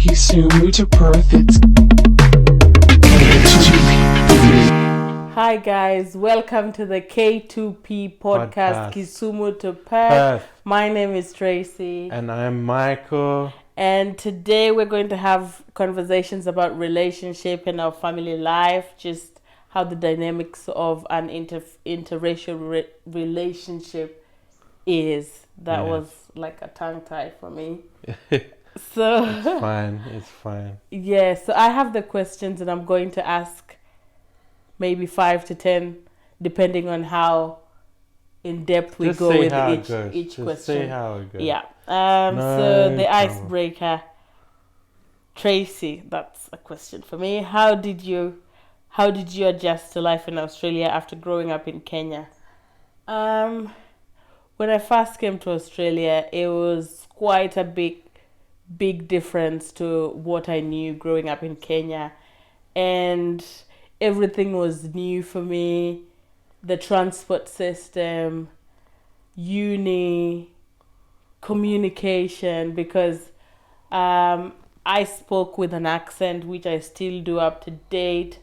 Kisumu to Perth, it's K2P. Hi guys, welcome to the K2P podcast, Kisumu to Perth. My name is Tracy. And I'm Michael. And today we're going to have conversations about relationship and our family life, just how the dynamics of an interracial relationship is. That was like a tongue tie for me. So It's fine. Yeah, so I have the questions and I'm going to ask maybe 5 to 10, depending on how in depth we go with each question. Say how it goes. Yeah. So the icebreaker, Tracy, that's a question for me. How did you adjust to life in Australia after growing up in Kenya? When I first came to Australia, it was quite a big difference to what I knew growing up in Kenya, and everything was new for me. The transport system, uni, communication, because I spoke with an accent, which I still do up to date.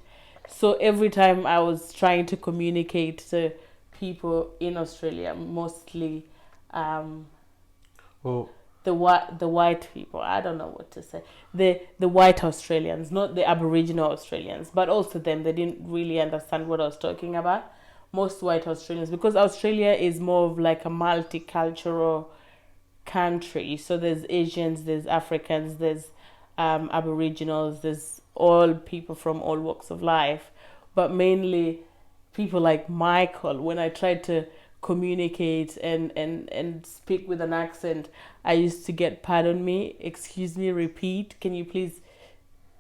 So every time I was trying to communicate to people in Australia, mostly the white people, I don't know what to say, the white Australians, not the Aboriginal Australians, but also them, they didn't really understand what I was talking about. Most white Australians, because Australia is more of like a multicultural country, so there's Asians, there's Africans, there's Aboriginals, there's all people from all walks of life, but mainly people like Michael. When I tried to communicate and speak with an accent, I used to get, pardon me, excuse me, repeat, can you please,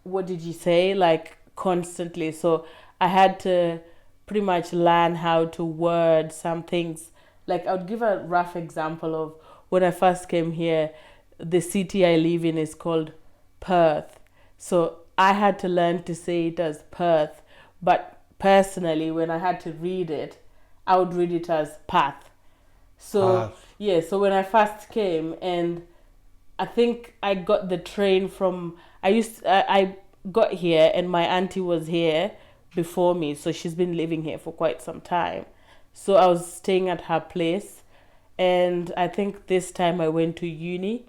what did you say, like constantly. So I had to pretty much learn how to word some things. Like I would give a rough example of when I first came here, the city I live in is called Perth. So I had to learn to say it as Perth, but personally when I had to read it, I would read it as Path. So yeah, so when I first came, and I think I got the train from, I got here and my auntie was here before me, so she's been living here for quite some time. So I was staying at her place, and I think this time I went to uni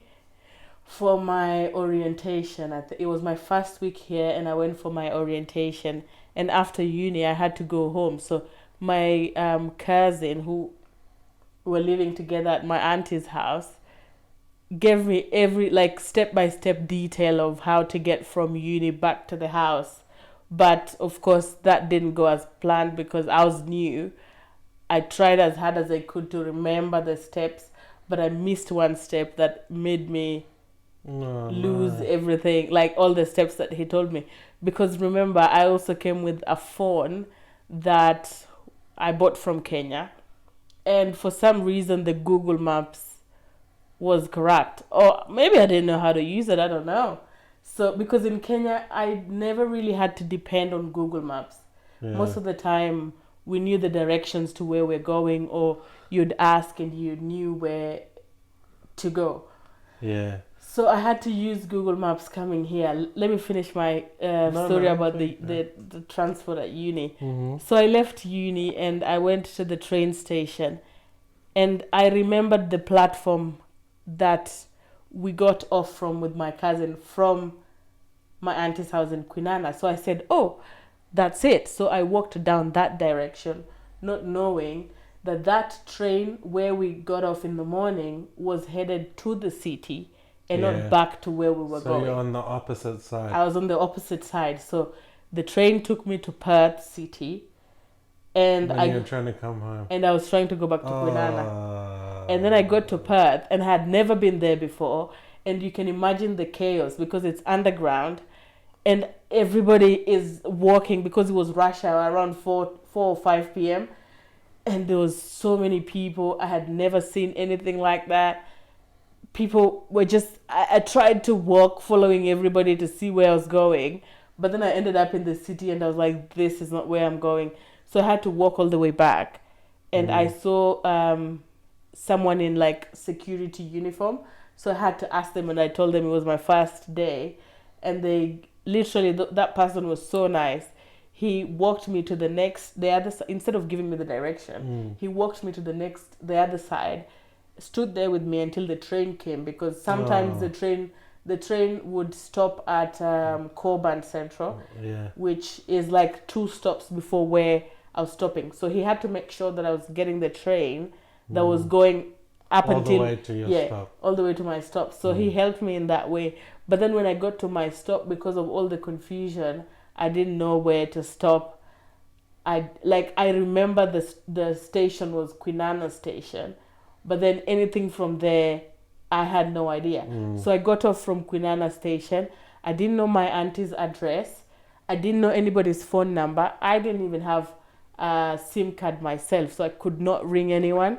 for my orientation. It was my first week here and I went for my orientation, and after uni I had to go home. So my cousin, who were living together at my auntie's house, gave me every like step-by-step detail of how to get from uni back to the house. But of course that didn't go as planned because I was new. I tried as hard as I could to remember the steps, but I missed one step that made me lose everything, like all the steps that he told me. Because remember, I also came with a phone that I bought from Kenya, and for some reason the Google Maps was corrupt, or maybe I didn't know how to use it, I don't know. So because in Kenya I never really had to depend on Google Maps. Most of the time we knew the directions to where we're going, or you'd ask and you knew where to go. So I had to use Google Maps coming here. Let me finish my story about the transport at uni. So I left uni and I went to the train station, and I remembered the platform that we got off from with my cousin from my auntie's house in Kwinana. So I said, oh, that's it. So I walked down that direction, not knowing that train where we got off in the morning was headed to the city and not back to where we were going. So you're on the opposite side. I was on the opposite side. So the train took me to Perth city, and you're trying to come home. And I was trying to go back to Kwinana. And then I got to Perth and had never been there before. And you can imagine the chaos because it's underground and everybody is walking because it was rush hour around 4 or 5 p.m. And there was so many people. I had never seen anything like that. People were just, I tried to walk following everybody to see where I was going, but then I ended up in the city and I was like, this is not where I'm going. So I had to walk all the way back, and I saw someone in like security uniform, so I had to ask them, and I told them it was my first day, and they literally that person was so nice. He walked me to the other side. Instead of giving me the direction, he walked me to the other side, stood there with me until the train came, because sometimes the train would stop at Coburn Central, which is like 2 stops before where I was stopping. So he had to make sure that I was getting the train that was going up all until the way to your stop. all the way to my stop. So he helped me in that way. But then when I got to my stop, because of all the confusion, I didn't know where to stop. I remember the station was Kwinana Station, but then anything from there, I had no idea. So I got off from Kwinana Station. I didn't know my auntie's address. I didn't know anybody's phone number. I didn't even have a SIM card myself, so I could not ring anyone.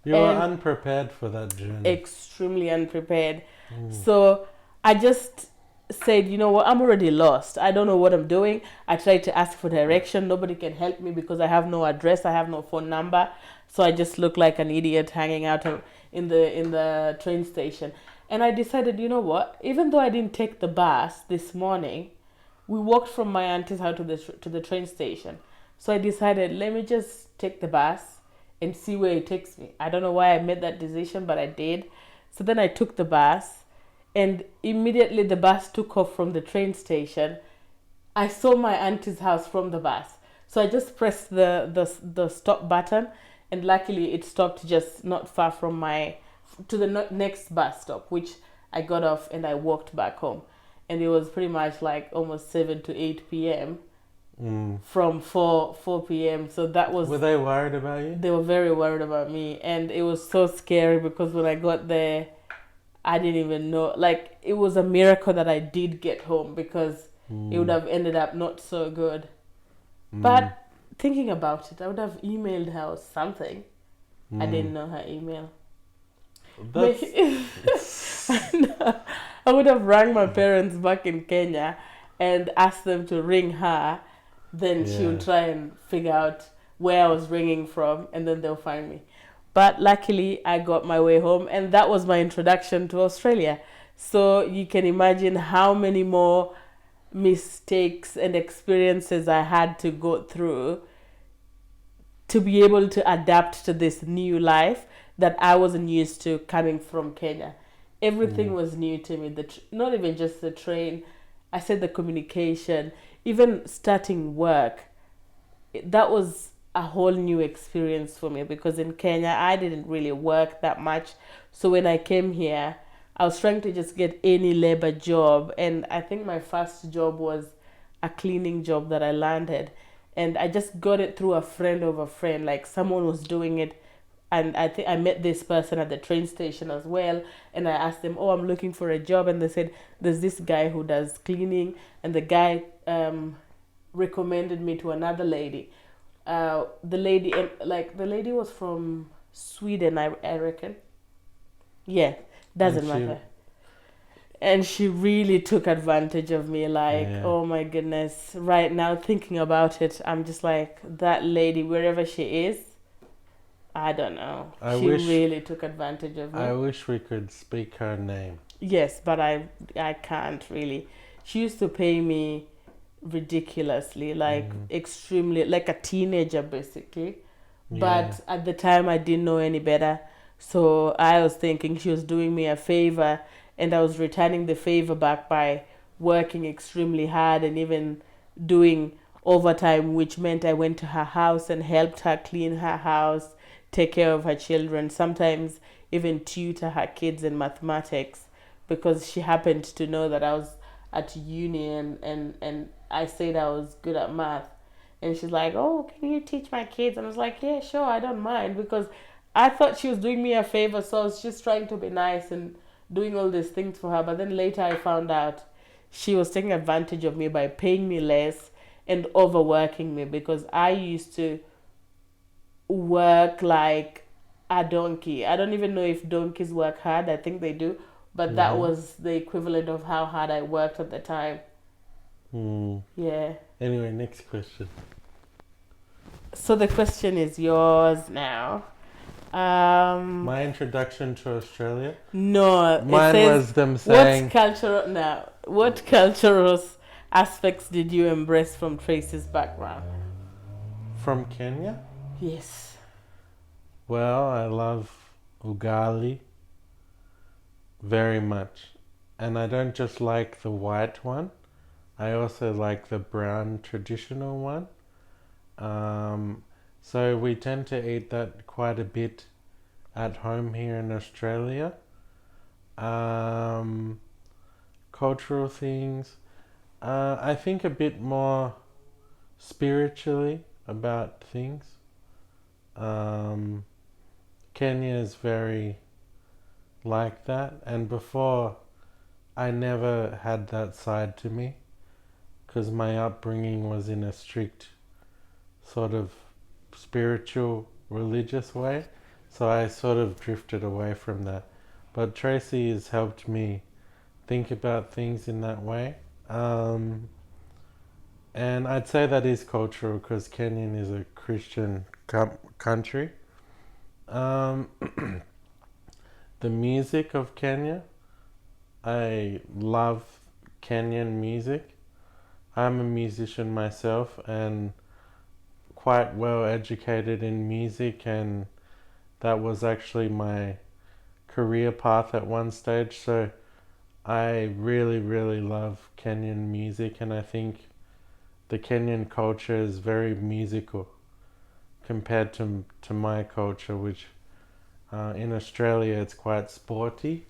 You were unprepared for that journey. Extremely unprepared. So I just said, you know what, I'm already lost. I don't know what I'm doing. I tried to ask for direction. Nobody can help me because I have no address. I have no phone number. So I just look like an idiot hanging out in the train station. And I decided, you know what, even though I didn't take the bus this morning, we walked from my auntie's house to the train station. So I decided, let me just take the bus and see where it takes me. I don't know why I made that decision, but I did. So then I took the bus, and immediately the bus took off from the train station. I saw my auntie's house from the bus. So I just pressed the stop button, and luckily it stopped just not far from to the next bus stop, which I got off and I walked back home. And it was pretty much like almost 7 to 8 p.m. From 4 p.m. So that was... Were they worried about you? They were very worried about me. And it was so scary because when I got there, I didn't even know. Like, it was a miracle that I did get home, because it would have ended up not so good. But thinking about it, I would have emailed her or something. I didn't know her email. I would have rang my parents back in Kenya and asked them to ring her. Then she would try and figure out where I was ringing from, and then they'll find me. But luckily, I got my way home, and that was my introduction to Australia. So you can imagine how many more mistakes and experiences I had to go through to be able to adapt to this new life that I wasn't used to coming from Kenya. Everything was new to me. Not even just the train. I said the communication, even starting work. That was a whole new experience for me, because in Kenya, I didn't really work that much. So when I came here, I was trying to just get any labor job. And I think my first job was a cleaning job that I landed. And I just got it through a friend of a friend. Like, someone was doing it. And I think I met this person at the train station as well. And I asked them, oh, I'm looking for a job. And they said, there's this guy who does cleaning. And the guy recommended me to another lady. The lady was from Sweden, I reckon. Yeah, doesn't matter. And she really took advantage of me. Oh my goodness. Right now, thinking about it, I'm just like, that lady, wherever she is, I don't know. She really took advantage of me. I wish we could speak her name. Yes, but I can't really. She used to pay me ridiculously, extremely, like a teenager basically. But at the time I didn't know any better. So I was thinking she was doing me a favor, and I was returning the favor back by working extremely hard and even doing overtime, which meant I went to her house and helped her clean her house, take care of her children, sometimes even tutor her kids in mathematics, because she happened to know that I was at uni and I said I was good at math. And she's like, oh, can you teach my kids? And I was like, yeah, sure, I don't mind, because I thought she was doing me a favor, so I was just trying to be nice and doing all these things for her. But then later I found out she was taking advantage of me by paying me less and overworking me, because I used to work like a donkey. I don't even know if donkeys work hard. I think they do. But that was the equivalent of how hard I worked at the time. Yeah. Anyway, next question. So the question is yours now. My introduction to Australia? No. Mine was them saying... What's cultural... No. What cultural aspects did you embrace from Tracy's background? From Kenya? Yes. Well, I love ugali very much. And I don't just like the white one. I also like the brown traditional one. So we tend to eat that quite a bit at home here in Australia. Cultural things. I think a bit more spiritually about things. Kenya is very like that, and before I never had that side to me because my upbringing was in a strict sort of spiritual religious way, so I sort of drifted away from that. But Tracy has helped me think about things in that way. And I'd say that is cultural because Kenyan is a Christian country. Um, the music of Kenya, I love Kenyan music. I'm a musician myself and quite well educated in music, and that was actually my career path at one stage. So I really, really love Kenyan music, and I think the Kenyan culture is very musical compared to my culture, which in Australia it's quite sporty.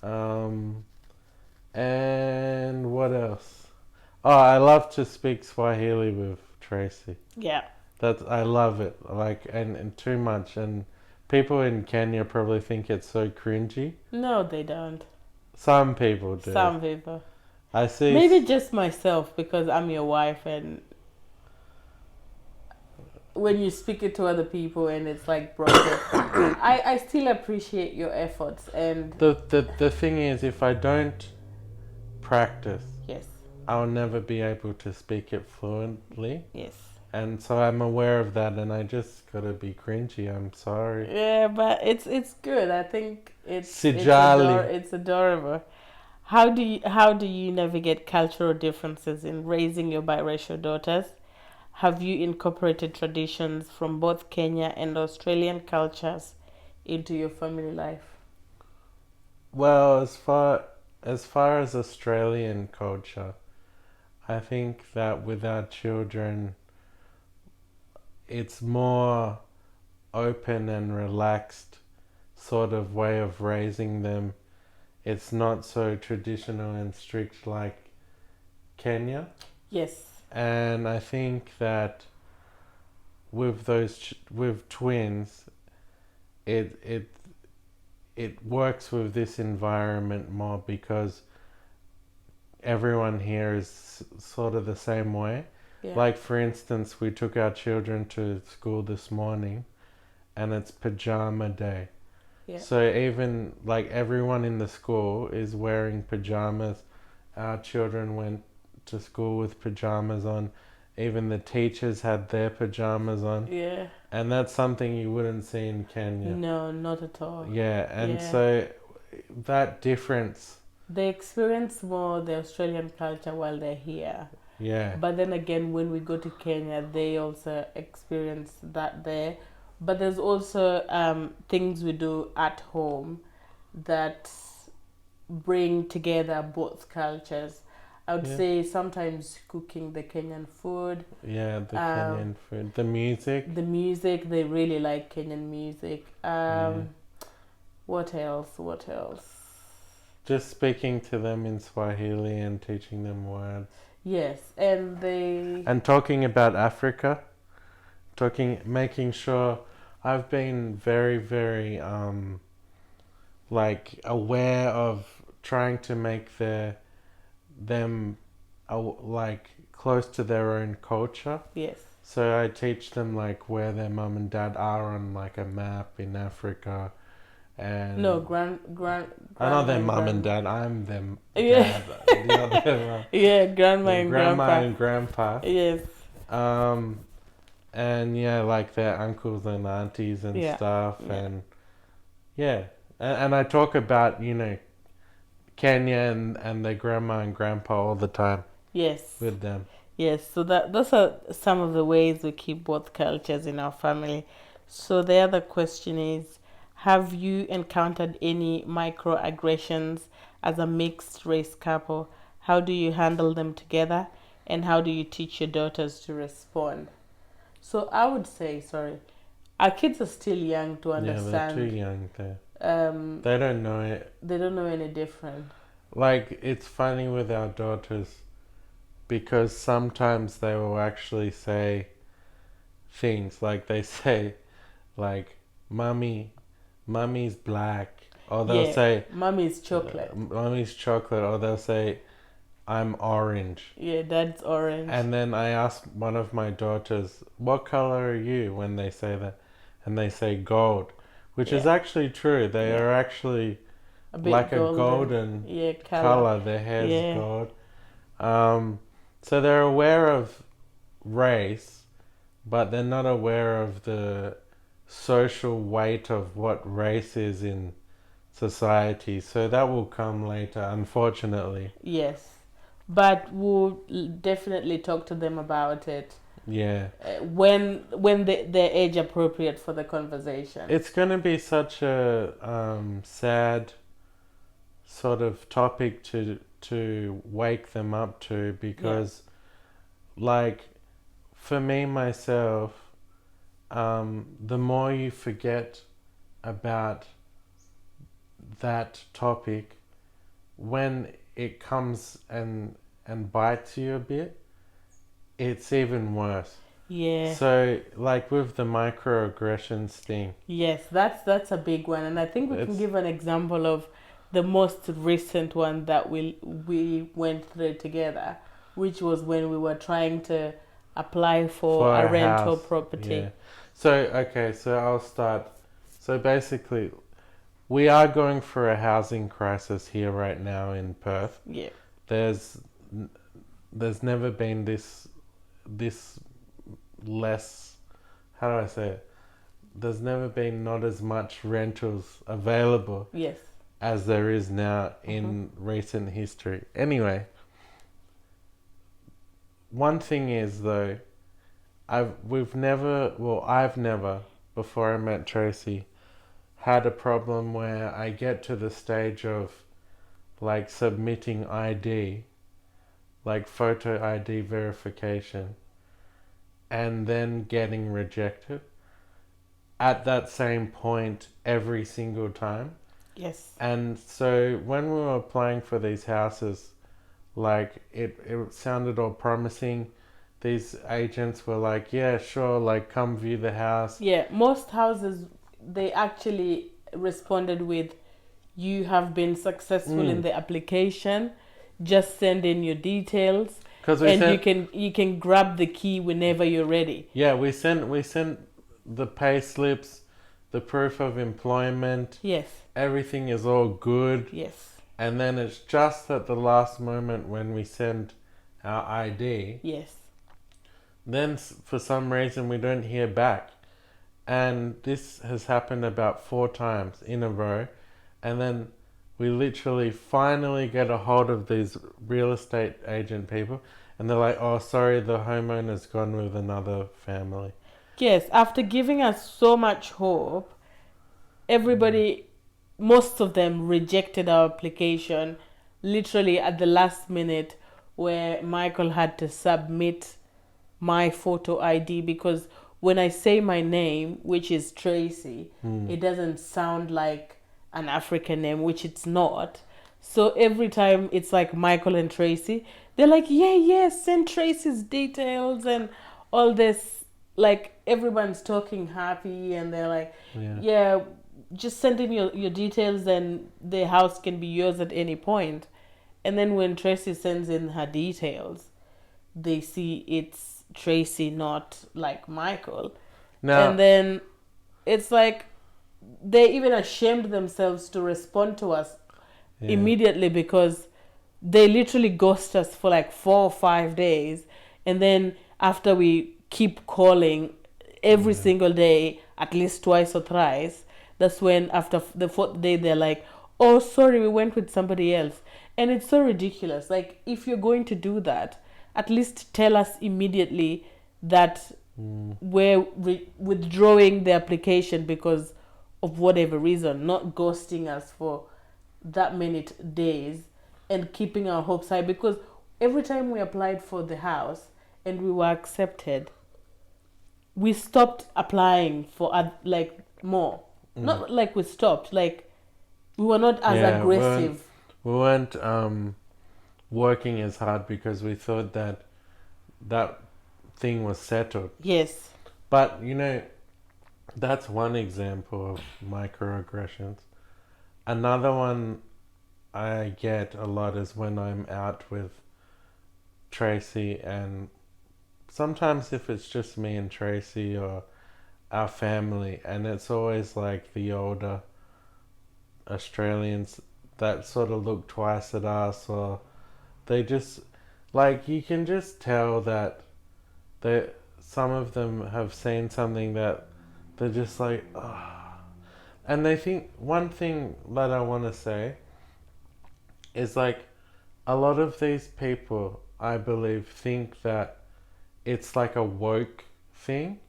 And what else? Oh, I love to speak Swahili with Tracy. Yeah. I love it, like, and too much. And people in Kenya probably think it's so cringy. No, they don't. Some people do. Some people. I see. Maybe just myself because I'm your wife, and when you speak it to other people and it's like broken, I still appreciate your efforts. And the thing is, if I don't practice, yes, I'll never be able to speak it fluently. yes. And so I'm aware of that, and I just gotta be cringy. I'm sorry. Yeah, but it's good. I think Sijali. it's adorable. How do you navigate cultural differences in raising your biracial daughters? Have you incorporated traditions from both Kenya and Australian cultures into your family life? Well, as far as Australian culture, I think that with our children, it's more open and relaxed sort of way of raising them. It's not so traditional and strict like Kenya. Yes. And I think that with with twins, it works with this environment more because everyone here is sort of the same way. Yeah. Like, for instance, we took our children to school this morning and it's pajama day. Yeah. So even like everyone in the school is wearing pajamas. Our children went to school with pajamas on. Even the teachers had their pajamas on. Yeah. And that's something you wouldn't see in Kenya. No, not at all. Yeah, and Yeah. so that difference. They experience more the Australian culture while they're here. Yeah. But then again, when we go to Kenya, they also experience that there. But there's also things we do at home that bring together both cultures. I would say sometimes cooking the Kenyan food. Yeah, the Kenyan food. The music. The music, they really like Kenyan music. What else? What else? Just speaking to them in Swahili and teaching them words. Yes, and they... And talking about Africa. Making sure I've been very, very, like, aware of trying to make them like close to their own culture. Yes. So I teach them like where their mum and dad are on like a map in Africa, and No, I know their mum and dad. I'm them. Yeah. Dad, the other, Yeah, grandma and grandma grandpa. and grandpa. Yes. And yeah, like their uncles and aunties and stuff, and yeah, and I talk about Kenya and their grandma and grandpa all the time Yes. with them. Yes, so those are some of the ways we keep both cultures in our family. So the other question is, have you encountered any microaggressions as a mixed race couple? How do you handle them together, and how do you teach your daughters to respond? So I would say, sorry, our kids are still young to Yeah, they're understand. too young there. Um, They don't know it. they don't know any different. Like, it's funny with our daughters because sometimes they will actually say things like they say, like, mummy's black, or they'll Yeah, say, mommy's chocolate. mummy's chocolate, or they'll say, I'm orange. Yeah, dad's orange. And then I ask one of my daughters, what color are you, when they say that? And they say gold, which is Yeah. actually true. They Yeah. are actually A bit like golden. a golden Yeah, color. Their hair's Yeah. gold. So they're aware of race, but they're not aware of the social weight of what race is in society. So that will come later, unfortunately. Yes, but we'll definitely talk to them about it Yeah. when they're age appropriate for the conversation. It's going to be such a sad sort of topic to wake them up to, because like, for me myself, the more you forget about that topic, when it comes and bites you a bit, it's even worse. Yeah. So like with the microaggressions thing, Yes, that's a big one, and I think we can It's- give an example of the most recent one that we went through together, which was when we were trying to apply for a rental house, property. yeah. So okay, so I'll start. So basically, we are going through a housing crisis here right now in Perth. Yeah. There's never been this less, how do I say it? There's never been not as much rentals available Yes. as there is now in recent history. Anyway, one thing is though, I've never, before I met Tracy, had a problem where I get to the stage of like submitting ID, like photo ID verification, and then getting rejected at that same point every single time. Yes. And so when we were applying for these houses, like it sounded all promising. These agents were like, yeah, sure, like come view the house. Yeah, most houses they actually responded with, you have been successful in the application, just send in your details, 'Cause we and sent- you can grab the key whenever you're ready. Yeah, we sent the pay slips, the proof of employment. Yes. Everything is all good. Yes. And then it's just at the last moment when we send our ID, Yes. then for some reason we don't hear back. And this has happened about 4 times in a row. And then we literally finally get a hold of these real estate agent people. And they're like, oh, sorry, the homeowner's gone with another family. Yes, after giving us so much hope, everybody, most of them rejected our application literally at the last minute, where Michael had to submit my photo ID, because when I say my name, which is Tracy, it doesn't sound like an African name, which it's not. So every time it's like Michael and Tracy, they're like, yeah, send Tracy's details and all this. Like everyone's talking happy, and they're like, yeah, just send in your details and the house can be yours at any point. And then when Tracy sends in her details, they see it's Tracy, not like Michael. Now, And then it's like they even ashamed themselves to respond to us immediately, because they literally ghost us for like 4 or 5 days. And then after we keep calling every single day, at least twice or thrice, that's when after the 4th day they're like, oh, sorry, we went with somebody else. And it's so ridiculous. Like, if you're going to do that, at least tell us immediately that we're withdrawing the application because of whatever reason, not ghosting us for that many days and keeping our hopes high. Because every time we applied for the house and we were accepted, we stopped applying for like more. Not like we stopped, like we were not as Yeah, aggressive. we weren't working as hard because we thought that that thing was settled. Yes. But you know, that's one example of microaggressions. Another one I get a lot is when I'm out with Tracy, and sometimes if it's just me and Tracy or our family, and it's always like the older Australians that sort of look twice at us, or they just like, you can just tell that some of them have seen something that they're just like, oh. And they think, one thing that I want to say is like, a lot of these people, I believe, think that it's like a woke thing.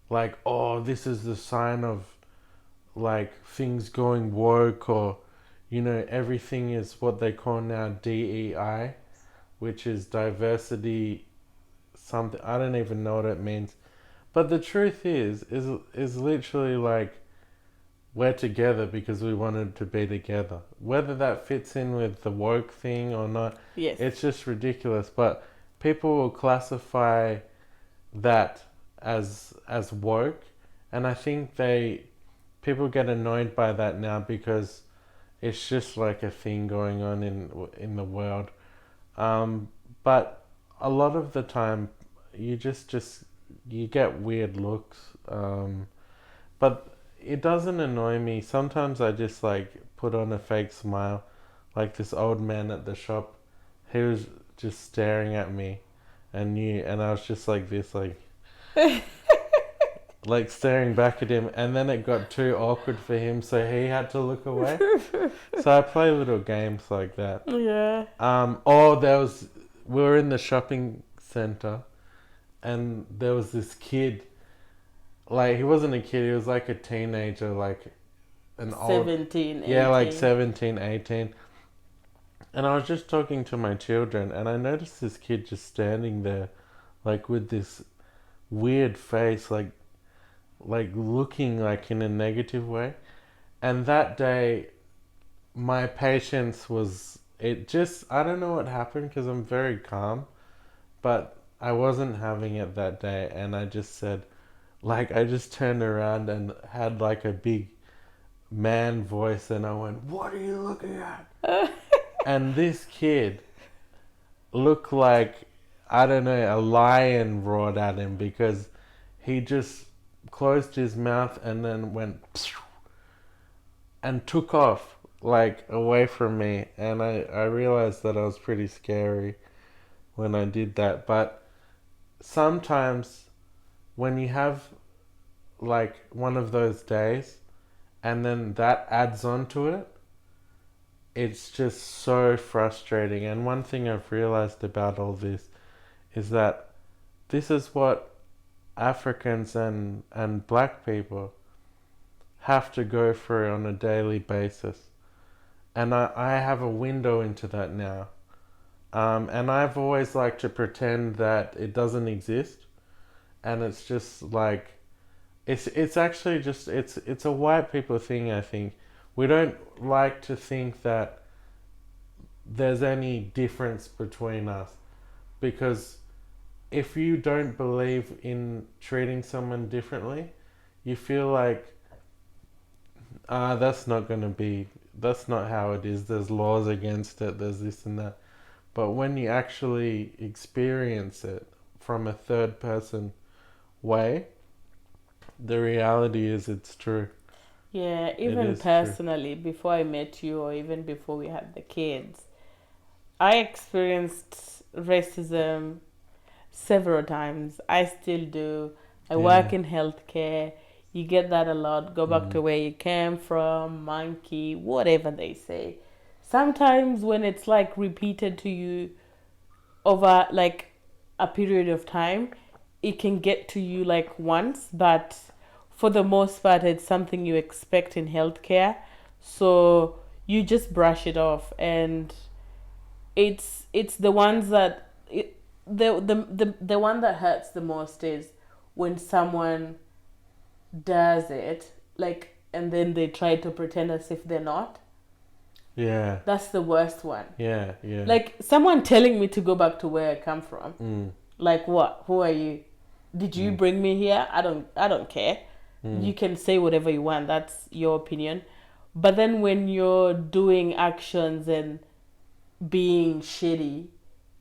Like, oh, this is the sign of like things going woke, or you know, everything is what they call now DEI, which is diversity something. I don't even know what it means. But the truth is literally like, we're together because we wanted to be together. Whether that fits in with the woke thing or not, Yes. it's just ridiculous. But people will classify that as woke, and I think people get annoyed by that now because it's just like a thing going on in the world. But a lot of the time, you just you get weird looks. But it doesn't annoy me. Sometimes I just like put on a fake smile. Like this old man at the shop, he was just staring at me, and I was just like this, like like staring back at him, and then it got too awkward for him, so he had to look away. So I play little games like that. Yeah. We were in the shopping center, and there was this kid. Like, he wasn't a kid, he was like a teenager, like an old... 17, 18. Yeah, like 17, 18. And I was just talking to my children, and I noticed this kid just standing there, like with this weird face, like looking like in a negative way. And that day, my patience was... I don't know what happened, because I'm very calm, but I wasn't having it that day, and I just said... Like, I just turned around and had like a big man voice, and I went, "What are you looking at?" And this kid looked like, I don't know, a lion roared at him, because he just closed his mouth and then went and took off, like, away from me. And I realized that I was pretty scary when I did that. But sometimes when you have like one of those days and then that adds on to it, it's just so frustrating. And one thing I've realized about all this is that this is what Africans and black people have to go through on a daily basis. And I have a window into that now. And I've always liked to pretend that it doesn't exist. And it's just like, it's actually just, it's a white people thing, I think. We don't like to think that there's any difference between us. Because if you don't believe in treating someone differently, you feel like, that's not how it is. There's laws against it, there's this and that. But when you actually experience it from a third person way, the reality is it's true. Yeah, even personally, true. Before I met you, or even before we had the kids, I experienced racism several times. I still do. I work in healthcare. You get that a lot. Go back to where you came from, monkey, whatever they say. Sometimes when it's like repeated to you over like a period of time, it can get to you like once, but for the most part, it's something you expect in healthcare. So you just brush it off, and it's the ones that the one that hurts the most is when someone does it like and then they try to pretend as if they're not. Yeah. That's the worst one. Yeah. Yeah. Like someone telling me to go back to where I come from. Mm. Like what? Who are you? Did you bring me here? I don't care. You can say whatever you want. That's your opinion. But then when you're doing actions and being shitty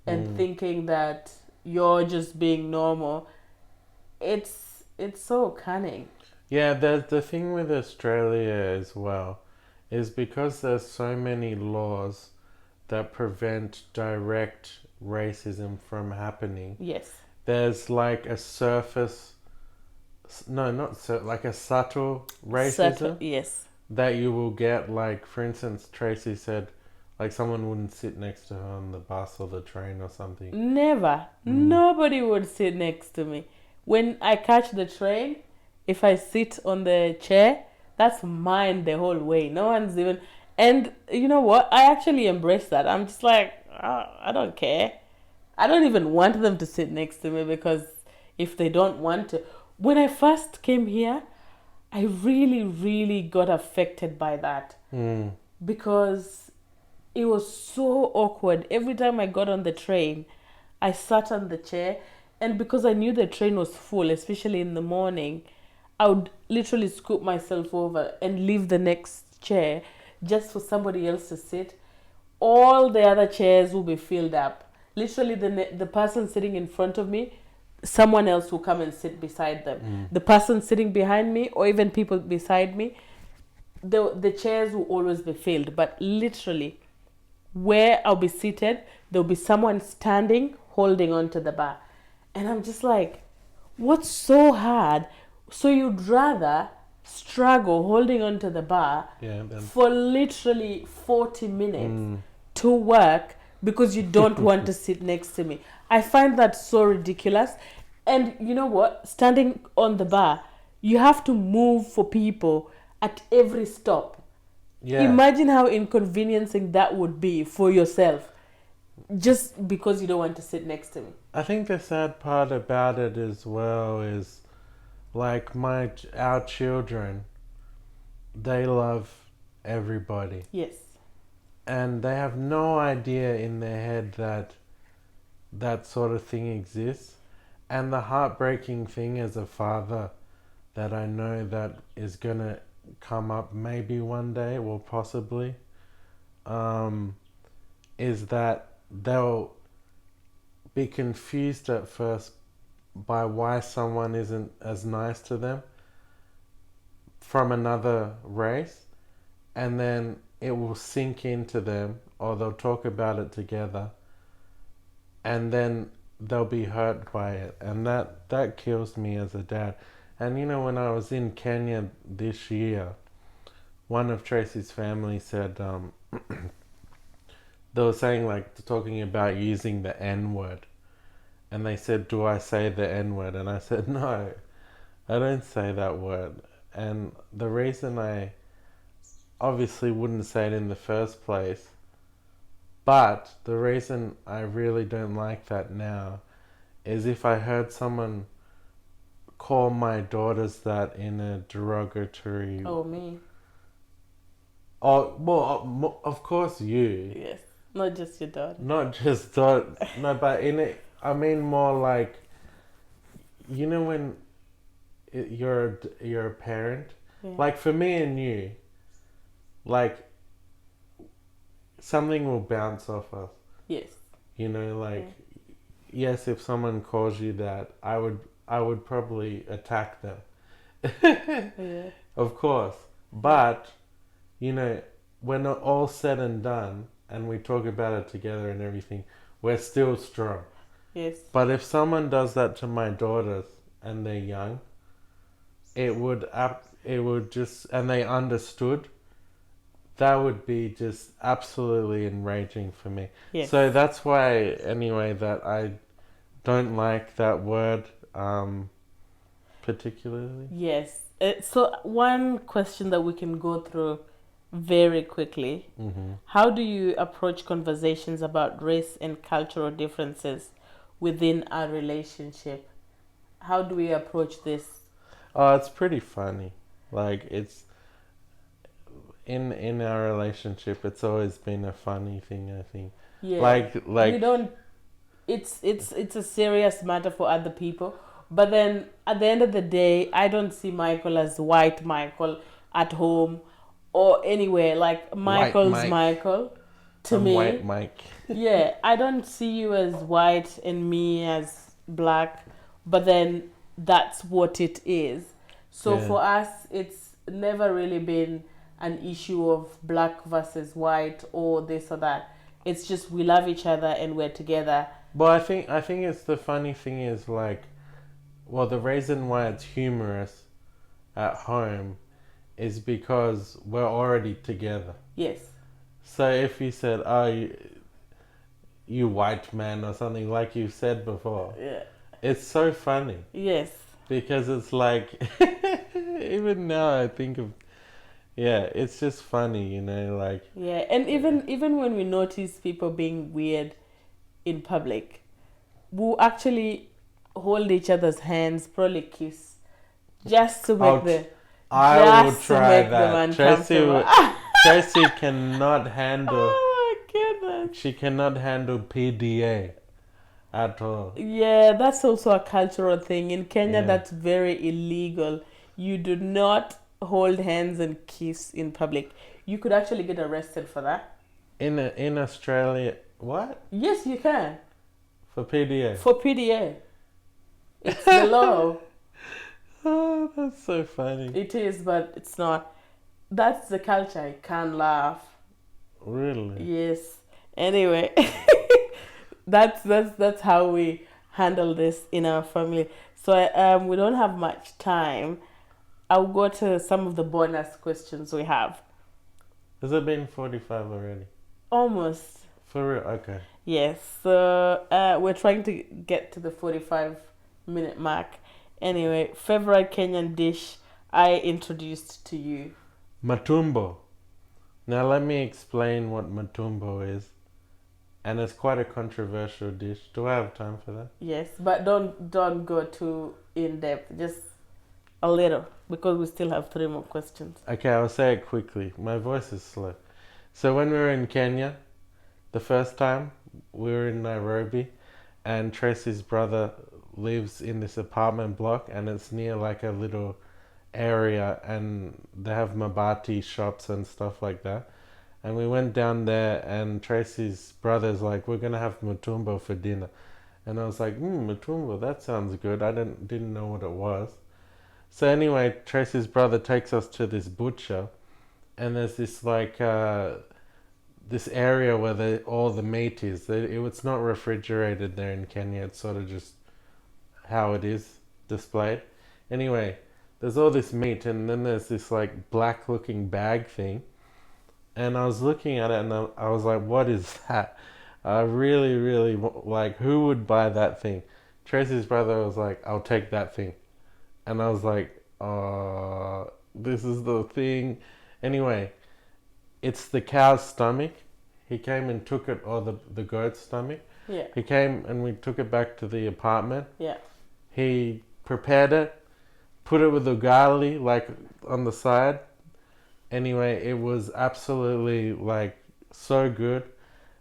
and thinking that you're just being normal, it's so cunning. Yeah, the thing with Australia as well is because there's so many laws that prevent direct racism from happening. Yes. There's like a surface, no, not so, like a subtle racism Yes. that you will get. Like, for instance, Tracy said, like, someone wouldn't sit next to her on the bus or the train or something. Never. Nobody would sit next to me. When I catch the train, if I sit on the chair, that's mine the whole way. No one's even. And you know what? I actually embrace that. I'm just like, I don't care. I don't even want them to sit next to me because if they don't want to. When I first came here, I really, really got affected by that because it was so awkward. Every time I got on the train, I sat on the chair, and because I knew the train was full, especially in the morning, I would literally scoop myself over and leave the next chair just for somebody else to sit. All the other chairs will be filled up. Literally, the person sitting in front of me, someone else will come and sit beside them. The person sitting behind me, or even people beside me, the chairs will always be filled. But literally, where I'll be seated, there'll be someone standing holding onto the bar. And I'm just like, what's so hard? So you'd rather struggle holding onto the bar for literally 40 minutes to work because you don't want to sit next to me. I find that so ridiculous. And you know what? Standing on the bar, you have to move for people at every stop. Yeah. Imagine how inconveniencing that would be for yourself just because you don't want to sit next to me. I think the sad part about it as well is like our children, they love everybody. Yes. And they have no idea in their head that that sort of thing exists. And the heartbreaking thing as a father that I know that is going to come up maybe one day, or possibly, is that they'll be confused at first by why someone isn't as nice to them from another race, and then it will sink into them, or they'll talk about it together, and then they'll be hurt by it, and that kills me as a dad. And you know, when I was in Kenya this year, one of Tracy's family said they were saying, like, talking about using the N-word, and they said, do I say the N-word? And I said, no, I don't say that word. And the reason I obviously wouldn't say it in the first place, but the reason I really don't like that now is if I heard someone call my daughters that in a derogatory... Oh, me. Oh, well, of course you. Yes, not just your daughter. Not just daughter. No, but in it, I mean more like, you know, when you're a parent, like for me and you, like something will bounce off us. Yes. You know, like, yes, if someone calls you that, I would probably attack them. Of course. But, you know, when all said and done, and we talk about it together and everything, we're still strong. Yes. But if someone does that to my daughters and they're young, it would just, and they understood, that would be just absolutely enraging for me. Yes. So that's why, anyway, that I don't like that word particularly. Yes. So one question that we can go through very quickly. Mm-hmm. How do you approach conversations about race and cultural differences within a relationship? How do we approach this? Oh, it's pretty funny. Like, it's in our relationship, it's always been a funny thing, I think. Yeah. Like we don't it's a serious matter for other people, but then at the end of the day, I don't see Michael as white Michael at home or anywhere. Like, Michael's Mike. Michael to I'm me. white Mike. Yeah, I don't see you as white and me as black, but then that's what it is. So Yeah. for us, it's never really been an issue of black versus white or this or that. It's just we love each other and we're together. But I think it's the funny thing is, like, well, the reason why it's humorous at home is because we're already together. Yes. So if you said, "Oh, you white man" or something like you said before, Yeah. it's so funny Yes. because it's like, even now I think of, yeah, it's just funny, you know, like. Yeah, and even when we notice people being weird in public, we'll actually hold each other's hands, probably kiss, just to make I will just to try make them that. Tracy, uncomfortable. Tracy cannot handle. Oh my goodness. She cannot handle PDA at all. Yeah, that's also a cultural thing. In Kenya, Yeah. that's very illegal. You do not hold hands and kiss in public. You could actually get arrested for that. In Australia, what? Yes, you can. For PDA? For PDA. It's the law. Oh, that's so funny. It is, but it's not. That's the culture. I can't laugh. Really? Yes. Anyway, that's how we handle this in our family. So we don't have much time. I'll go to some of the bonus questions we have. Has it been 45 already? Almost. For real? Okay. Yes. So we're trying to get to the 45-minute mark. Anyway, favorite Kenyan dish I introduced to you. Matumbo. Now let me explain what matumbo is. And it's quite a controversial dish. Do I have time for that? Yes, but don't go too in depth. Just a little, because we still have 3 more questions. Okay, I'll say it quickly. My voice is slow. So when we were in Kenya, the first time, we were in Nairobi, and Tracy's brother lives in this apartment block, and it's near like a little area, and they have mabati shops and stuff like that. And we went down there, and Tracy's brother's like, "We're gonna have matumbo for dinner," and I was like, "Matumbo, that sounds good." I didn't know what it was. So anyway, Tracy's brother takes us to this butcher, and there's this like this area where all the meat is. It's not refrigerated there in Kenya. It's sort of just how it is displayed. Anyway, there's all this meat, and then there's this like black looking bag thing. And I was looking at it, and I was like, "What is that?" I really, really like, who would buy that thing? Tracy's brother was like, "I'll take that thing," and I was like, "Oh, this is the thing." Anyway, it's the cow's stomach. He came and took it, or the goat's stomach. Yeah. He came and we took it back to the apartment. Yeah. He prepared it, put it with ugali like on the side. Anyway, it was absolutely like so good.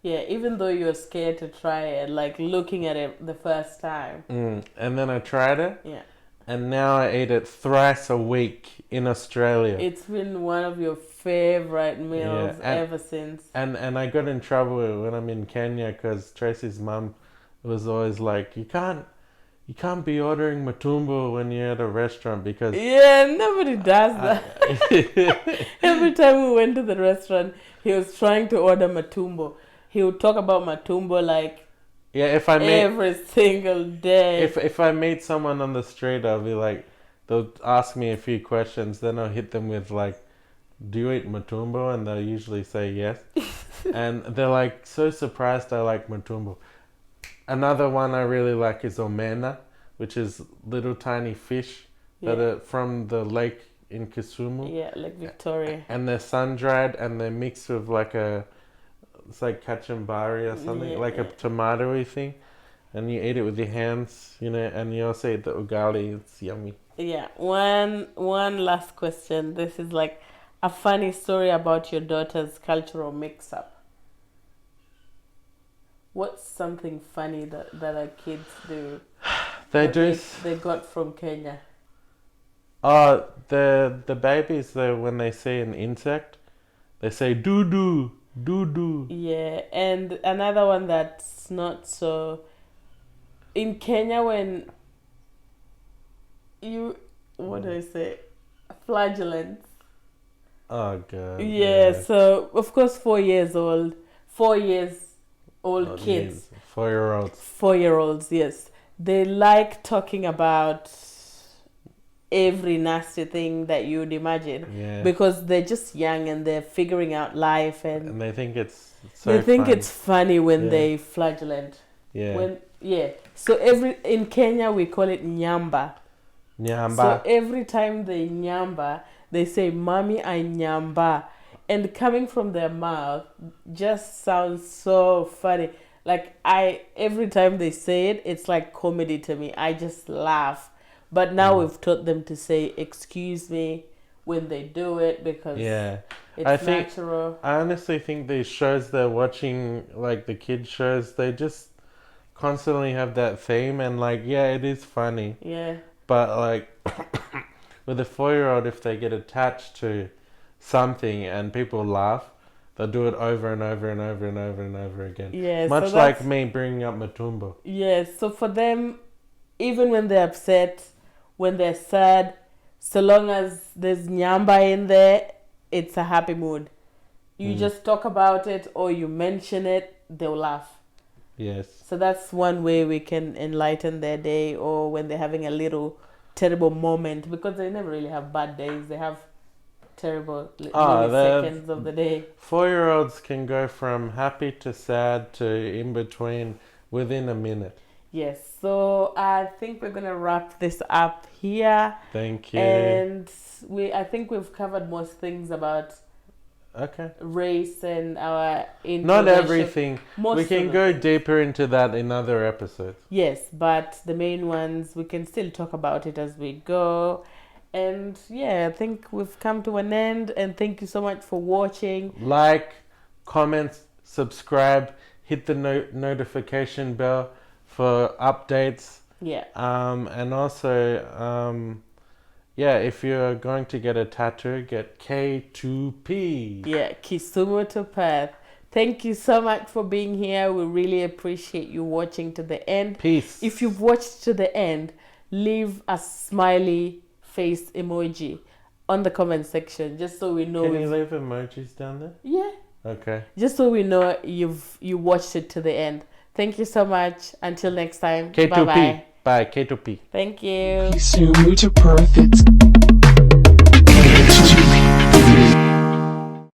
Yeah, even though you were scared to try it, like looking at it the first time. And then I tried it. Yeah. And now I eat it thrice a week in Australia. It's been one of your favorite meals ever since. And I got in trouble when I'm in Kenya because Tracy's mum was always like, you can't be ordering matumbo when you're at a restaurant because... Yeah, nobody does that. Every time we went to the restaurant, he was trying to order matumbo. He would talk about matumbo like every single day. If I meet someone on the street, I'll be like, they'll ask me a few questions. Then I'll hit them with like, "Do you eat matumbo?" And they'll usually say yes. And they're like so surprised I like matumbo. Another one I really like is omena, which is little tiny fish that Yeah. are from the lake in Kisumu. Yeah, like Victoria. And they're sun dried and they're mixed with like it's like kachumbari or something, Yeah, like a yeah. tomatoey thing. And you eat it with your hands, you know, and you also eat the ugali. It's yummy. Yeah, one last question. This is like a funny story about your daughter's cultural mix-up. What's something funny that our kids do? They that do. They got from Kenya. Oh, the babies, though, when they see an insect, they say doo doo, doo doo. Yeah, and another one that's not so. In Kenya, when you, what do I say? Flagellants. Oh, God. Yeah, so of course 4 years old. 4 years old kids. 4-year-olds. 4-year-olds, yes. They like talking about every nasty thing that you'd imagine. Yeah. Because they're just young and they're figuring out life and they think it's so they think fun. it's funny when Yeah. they flagellant. Yeah. So in Kenya we call it nyamba. Nyamba. So every time they nyamba, they say "Mommy, I nyamba," and coming from their mouth just sounds so funny. Like every time they say it, it's like comedy to me. I just laugh. But now we've taught them to say "excuse me" when they do it because it's natural. I honestly think these shows they're watching, like the kids shows, they just constantly have that theme, and like, yeah, it is funny. Yeah. But like with a 4-year-old, if they get attached to something and people laugh, they'll do it over and over and over and over and over again. Yeah, Much so like me bringing up Matumbo. Yeah, so for them, even when they're upset, when they're sad, so long as there's nyamba in there, it's a happy mood. You just talk about it or you mention it, they'll laugh. Yes. So that's one way we can enlighten their day, or when they're having a little terrible moment, because they never really have bad days. They have terrible milliseconds of the day. 4-year-olds can go from happy to sad to in between within a minute. Yes, so I think we're gonna wrap this up here. Thank you. And I think we've covered most things about race and our not everything. Most we can go deeper into that in other episodes. Yes, but the main ones we can still talk about it as we go. And yeah, I think we've come to an end, and thank you so much for watching. Like, comment, subscribe, hit the notification bell for updates. Yeah. And also if you're going to get a tattoo, get K2P. Yeah, Kisumu to Perth. Thank you so much for being here. We really appreciate you watching to the end. Peace. If you've watched to the end, leave a smiley face emoji on the comment section, just so we know. Can you leave emojis down there? Yeah. Okay. Just so we know you watched it to the end. Thank you so much. Until next time. K2P. Bye-bye. Bye. K2P. Thank you. Kisumu to Perth, it's